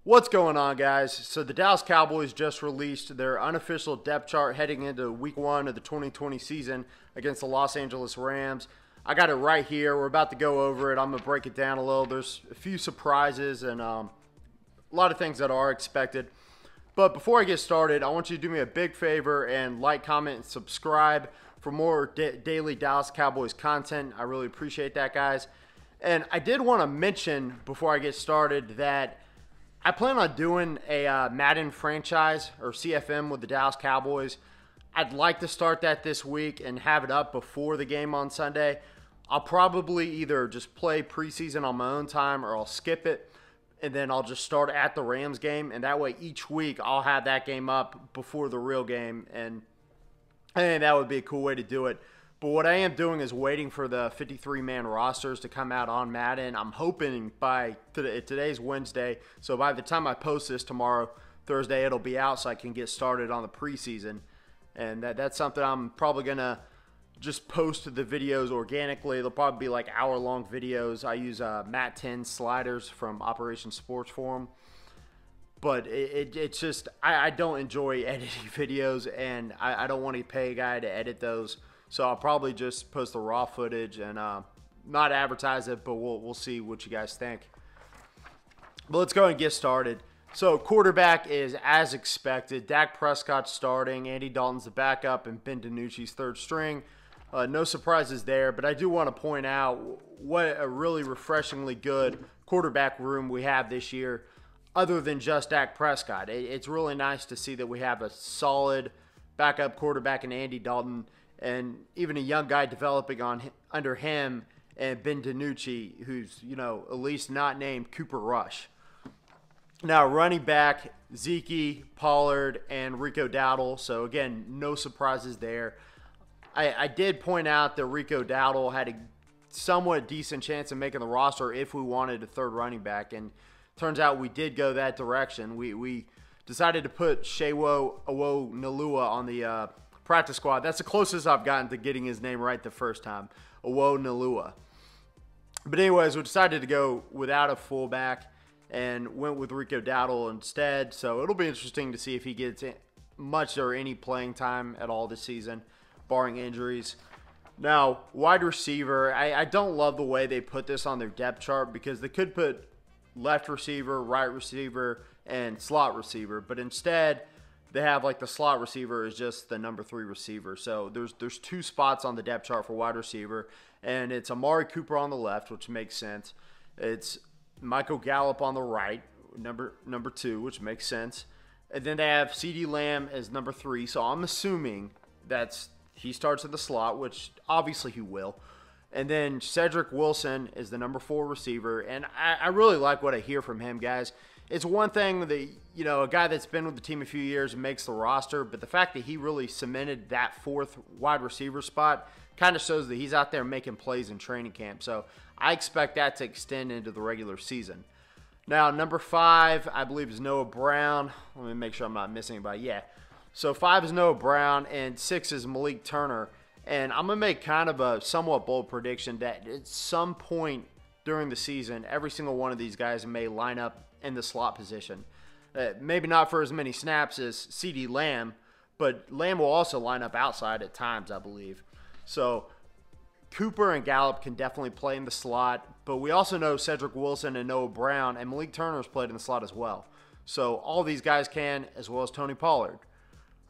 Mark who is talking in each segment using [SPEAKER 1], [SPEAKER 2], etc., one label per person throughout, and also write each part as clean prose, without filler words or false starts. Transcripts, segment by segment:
[SPEAKER 1] What's going on, guys? So the Dallas Cowboys just released their unofficial depth chart heading into week 1 of the 2020 season against the Los Angeles Rams. I got it right here. We're about to go over it. I'm going to break it down a little. There's a few surprises and a lot of things that are expected. But before I get started, I want you to do me a big favor and like, comment, and subscribe for more daily Dallas Cowboys content. I really appreciate that, guys. And I did want to mention before I get started that I plan on doing a Madden franchise or CFM with the Dallas Cowboys. I'd like to start that this week and have it up before the game on Sunday. I'll probably either just play preseason on my own time or I'll skip it, and then I'll just start at the Rams game. And that way each week I'll have that game up before the real game. And I think that would be a cool way to do it. But what I am doing is waiting for the 53-man rosters to come out on Madden. I'm hoping by today's Wednesday, so by the time I post this tomorrow, Thursday, it'll be out so I can get started on the preseason. And that's something I'm probably going to just post the videos organically. They'll probably be like hour-long videos. I use Matt 10 sliders from Operation Sports Forum. But it's just, I don't enjoy editing videos, and I don't want to pay a guy to edit those. So I'll probably just post the raw footage and not advertise it, but we'll see what you guys think. But let's go and get started. So quarterback is as expected. Dak Prescott's starting. Andy Dalton's the backup, and Ben DiNucci's third string. No surprises there, but I do want to point out what a really refreshingly good quarterback room we have this year, other than just Dak Prescott. It's really nice to see that we have a solid backup quarterback in Andy Dalton, and even a young guy developing under him, and Ben DiNucci, who's, at least not named Cooper Rush. Now, running back, Zeke, Pollard, and Rico Dowdle. So, again, no surprises there. I did point out that Rico Dowdle had a somewhat decent chance of making the roster if we wanted a third running back, and turns out we did go that direction. We decided to put Shewo Owo-Nalua on the practice squad. That's the closest I've gotten to getting his name right the first time, Owo-Nalua. But anyways, we decided to go without a fullback and went with Rico Dowdle instead. So it'll be interesting to see if he gets much or any playing time at all this season, barring injuries. Now, wide receiver, I don't love the way they put this on their depth chart because they could put left receiver, right receiver, and slot receiver, but instead they have like the slot receiver is just the number 3 receiver. So there's 2 spots on the depth chart for wide receiver, and it's Amari Cooper on the left, which makes sense. It's Michael Gallup on the right, number 2, which makes sense. And then they have CeeDee Lamb as number 3. So I'm assuming he starts in the slot, which obviously he will. And then Cedric Wilson is the number 4 receiver, and I really like what I hear from him, guys. It's one thing that, a guy that's been with the team a few years and makes the roster, but the fact that he really cemented that 4th wide receiver spot kind of shows that he's out there making plays in training camp. So I expect that to extend into the regular season. Now, number 5, I believe, is Noah Brown. Let me make sure I'm not missing anybody. Yeah. So 5 is Noah Brown, and 6 is Malik Turner. And I'm going to make kind of a somewhat bold prediction that at some point during the season, every single one of these guys may line up in the slot position. Maybe not for as many snaps as CeeDee Lamb, but Lamb will also line up outside at times, I believe. So Cooper and Gallup can definitely play in the slot, but we also know Cedric Wilson and Noah Brown and Malik Turner's played in the slot as well. So all these guys can, as well as Tony Pollard.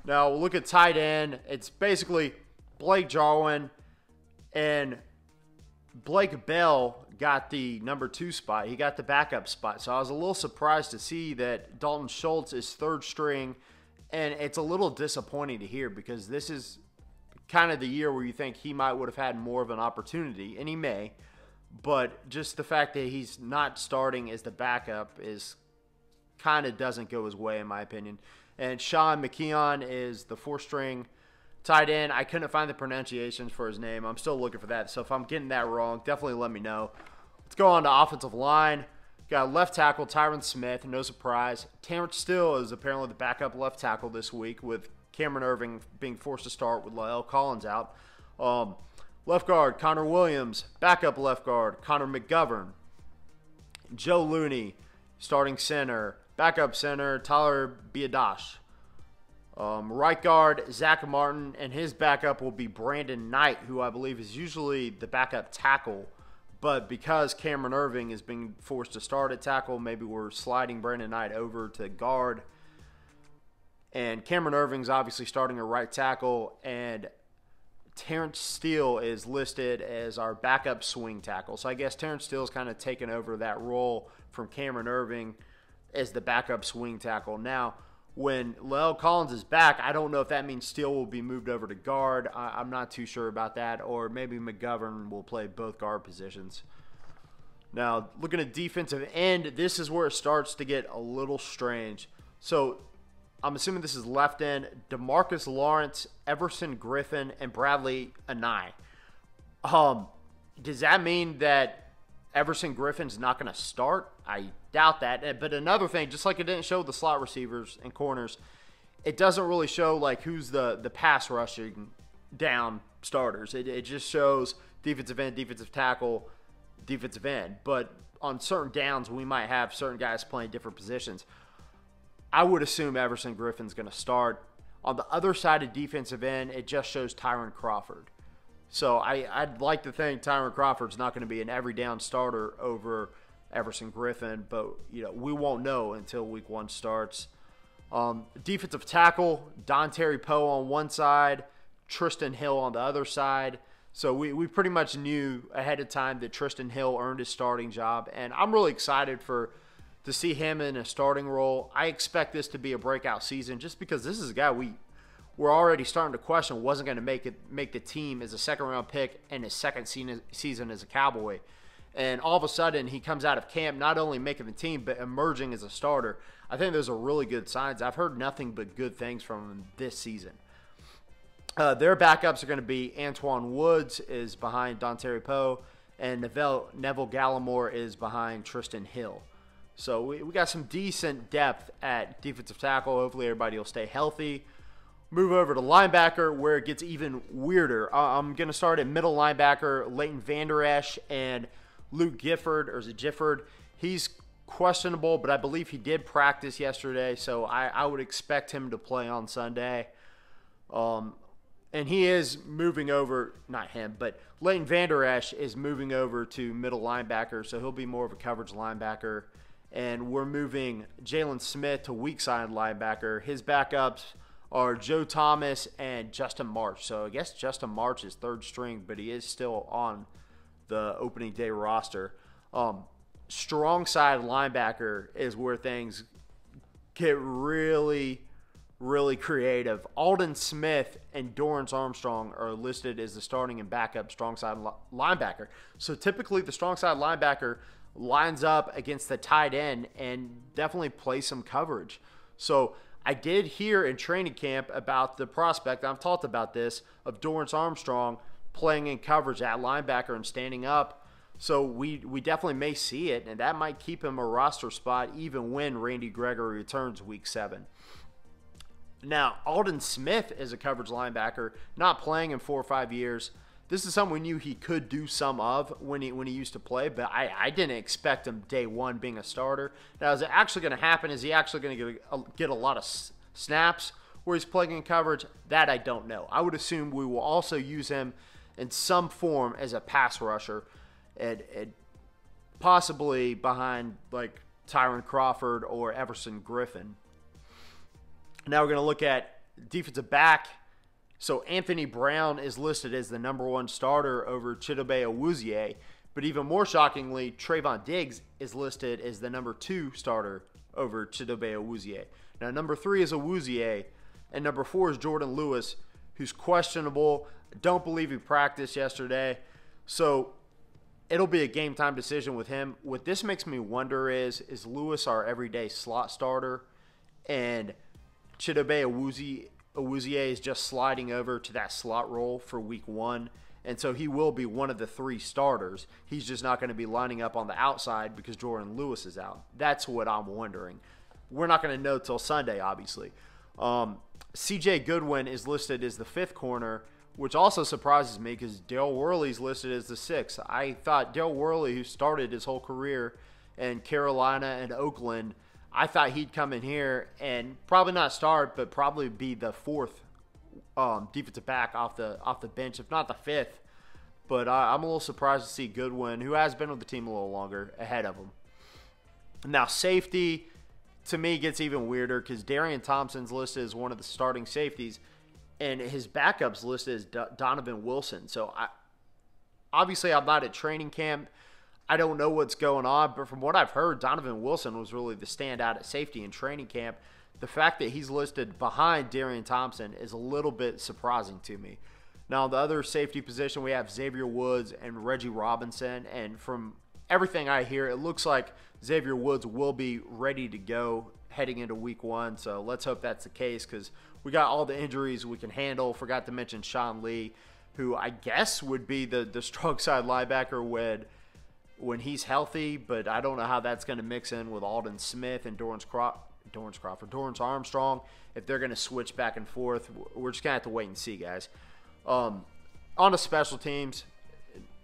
[SPEAKER 1] Now we'll look at tight end. It's basically Blake Jarwin and Blake Bell got the number 2 spot. He got the backup spot. So I was a little surprised to see that Dalton Schultz is 3rd string, and it's a little disappointing to hear because this is kind of the year where you think he would have had more of an opportunity, and he may, but just the fact that he's not starting as the backup is kind of doesn't go his way in my opinion. And Sean Mckeon is the 4th string tight end. I couldn't find the pronunciations for his name. I'm still looking for that. So if I'm getting that wrong, definitely let me know. Let's go on to offensive line. Got left tackle Tyron Smith, no surprise. Terrence Steele is apparently the backup left tackle this week, with Cameron Irving being forced to start with La'el Collins out. Left guard Connor Williams, backup left guard Connor McGovern. Joe Looney, starting center. Backup center, Tyler Biadasz. Right guard, Zach Martin, and his backup will be Brandon Knight, who I believe is usually the backup tackle. But because Cameron Irving is being forced to start at tackle, maybe we're sliding Brandon Knight over to guard. And Cameron Irving's obviously starting at right tackle, and Terrence Steele is listed as our backup swing tackle. So I guess Terrence Steele's kind of taken over that role from Cameron Irving as the backup swing tackle. Now, when La'el Collins is back, I don't know if that means Steele will be moved over to guard. I'm not too sure about that. Or maybe McGovern will play both guard positions. Now, looking at defensive end, this is where it starts to get a little strange. So, I'm assuming this is left end. DeMarcus Lawrence, Everson Griffin, and Bradley Anai. Does that mean that Everson Griffin's not going to start? I doubt that. But another thing, just like it didn't show the slot receivers and corners, it doesn't really show like who's the pass rushing down starters. It just shows defensive end, defensive tackle, defensive end. But on certain downs, we might have certain guys playing different positions. I would assume Everson Griffin's going to start. On the other side of defensive end, it just shows Tyron Crawford. So I'd like to think Tyron Crawford's not going to be an every down starter over Everson Griffin, but we won't know until week 1 starts. Defensive tackle, Don Terry Poe on one side, Tristan Hill on the other side. So we pretty much knew ahead of time that Tristan Hill earned his starting job, and I'm really excited to see him in a starting role. I expect this to be a breakout season just because this is a guy we're already starting to question wasn't going to make the team as a second-round pick in his second season as a Cowboy. And all of a sudden, he comes out of camp not only making the team, but emerging as a starter. I think those are really good signs. I've heard nothing but good things from him this season. Their backups are going to be Antoine Woods is behind Don Terry Poe, and Neville Gallimore is behind Tristan Hill. So we got some decent depth at defensive tackle. Hopefully everybody will stay healthy. Move over to linebacker where it gets even weirder. I'm going to start at middle linebacker, Leighton Vander Esch and Luke Gifford, or is it Gifford? He's questionable, but I believe he did practice yesterday, so I would expect him to play on Sunday. And he is moving over, not him, but Leighton Vander Esch is moving over to middle linebacker, so he'll be more of a coverage linebacker. And we're moving Jalen Smith to weak side linebacker. His backups are Joe Thomas and Justin March. So I guess Justin March is third string, but he is still on the opening day roster. Strong side linebacker is where things get really, really creative. Aldon Smith and Doris Armstrong are listed as the starting and backup strong side linebacker. So typically the strong side linebacker lines up against the tight end and definitely plays some coverage. So I did hear in training camp about the prospect, I've talked about this, of Doris Armstrong playing in coverage at linebacker and standing up. So we definitely may see it, and that might keep him a roster spot even when Randy Gregory returns week 7. Now, Aldon Smith is a coverage linebacker, not playing in 4 or 5 years. This is something we knew he could do some of when he used to play, but I didn't expect him day 1 being a starter. Now, is it actually going to happen? Is he actually going to get a lot of snaps where he's playing in coverage? That I don't know. I would assume we will also use him in some form as a pass rusher, and possibly behind like Tyron Crawford or Everson Griffin. Now we're going to look at defensive back. So Anthony Brown is listed as the number 1 starter over Chidobe Awuzie, but even more shockingly, Trayvon Diggs is listed as the number 2 starter over Chidobe Awuzie. Now number 3 is Awuzie, and number 4 is Jordan Lewis, who's questionable. Don't believe he practiced yesterday. So it'll be a game time decision with him. What this makes me wonder is Lewis our everyday slot starter, and Chidobe Awuzie is just sliding over to that slot role for week 1, and so he will be one of the 3 starters. He's just not going to be lining up on the outside because Jordan Lewis is out. That's what I'm wondering. We're not going to know till Sunday, obviously. CJ Goodwin is listed as the 5th corner, which also surprises me because Dale Worley is listed as the 6th. I thought Dale Worley, who started his whole career in Carolina and Oakland, I thought he'd come in here and probably not start, but probably be the fourth defensive back off the bench, if not the fifth. But I'm a little surprised to see Goodwin, who has been with the team a little longer, ahead of him. Now, safety, to me, gets even weirder because Darian Thompson's listed as one of the starting safeties, and his backup's listed as Donovan Wilson. So, obviously, I'm not at training camp. I don't know what's going on, but from what I've heard, Donovan Wilson was really the standout at safety in training camp. The fact that he's listed behind Darian Thompson is a little bit surprising to me. Now, the other safety position, we have Xavier Woods and Reggie Robinson, and from everything I hear, it looks like Xavier Woods will be ready to go heading into week 1, so let's hope that's the case because we got all the injuries we can handle. Forgot to mention Sean Lee, who I guess would be the strong side linebacker when he's healthy, but I don't know how that's going to mix in with Aldon Smith and Dorrance Armstrong, if they're going to switch back and forth. We're just going to have to wait and see, guys. On the special teams,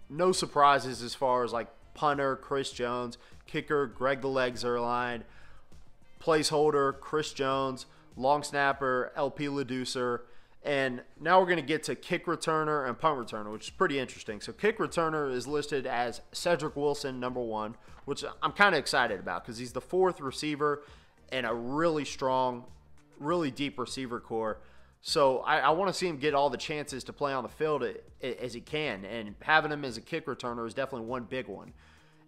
[SPEAKER 1] no surprises as far as like punter, Chris Jones, kicker, Greg the Leg Zerline, placeholder, Chris Jones, long snapper, LP Leducer, and now we're going to get to kick returner and punt returner, which is pretty interesting. So kick returner is listed as Cedric Wilson, number 1, which I'm kind of excited about because he's the 4th receiver and a really strong, really deep receiver core. So I want to see him get all the chances to play on the field as he can, and having him as a kick returner is definitely one big one,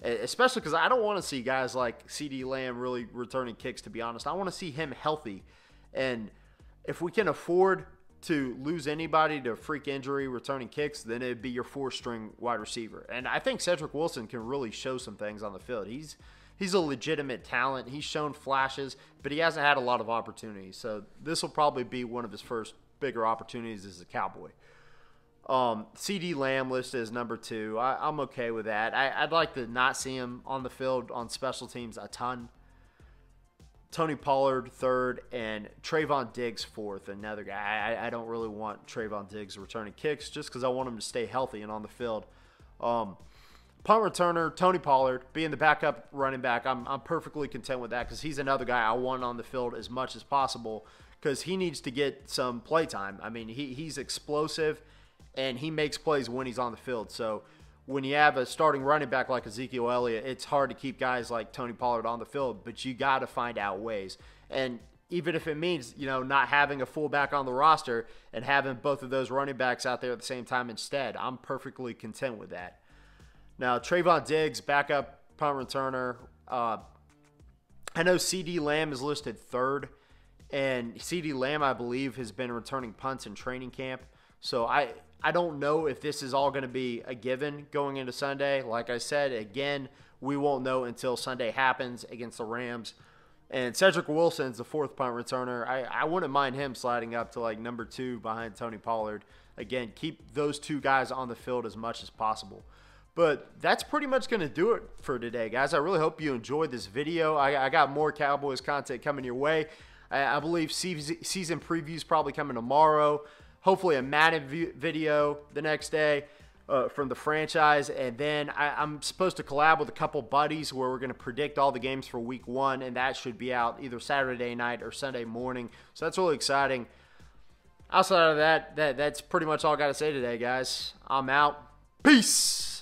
[SPEAKER 1] especially because I don't want to see guys like CeeDee Lamb really returning kicks, to be honest. I want to see him healthy, and if we can afford to lose anybody to freak injury returning kicks, then it'd be your 4th-string wide receiver. And I think Cedric Wilson can really show some things on the field. He's a legitimate talent. He's shown flashes, but he hasn't had a lot of opportunities. So this will probably be one of his first bigger opportunities as a Cowboy. CeeDee Lamb listed as number 2. I'm okay with that. I'd like to not see him on the field on special teams a ton. Tony Pollard, 3rd, and Trayvon Diggs, 4th, another guy. I don't really want Trayvon Diggs returning kicks just because I want him to stay healthy and on the field. Punt returner, Tony Pollard, being the backup running back, I'm perfectly content with that because he's another guy I want on the field as much as possible because he needs to get some play time. I mean, he's explosive, and he makes plays when he's on the field. So when you have a starting running back like Ezekiel Elliott, it's hard to keep guys like Tony Pollard on the field, but you got to find out ways. And even if it means, not having a fullback on the roster and having both of those running backs out there at the same time instead, I'm perfectly content with that. Now, Trayvon Diggs, backup punt returner. I know CeeDee Lamb is listed 3rd, and CeeDee Lamb, I believe, has been returning punts in training camp. So I don't know if this is all going to be a given going into Sunday. Like I said, again, we won't know until Sunday happens against the Rams. And Cedric Wilson's the 4th punt returner. I wouldn't mind him sliding up to like number 2 behind Tony Pollard. Again, keep those 2 guys on the field as much as possible. But that's pretty much going to do it for today, guys. I really hope you enjoyed this video. I got more Cowboys content coming your way. I believe season previews probably coming tomorrow. Hopefully a Madden video the next day from the franchise. And then I'm supposed to collab with a couple buddies where we're going to predict all the games for week 1. And that should be out either Saturday night or Sunday morning. So that's really exciting. Outside of that, that's pretty much all I got to say today, guys. I'm out. Peace.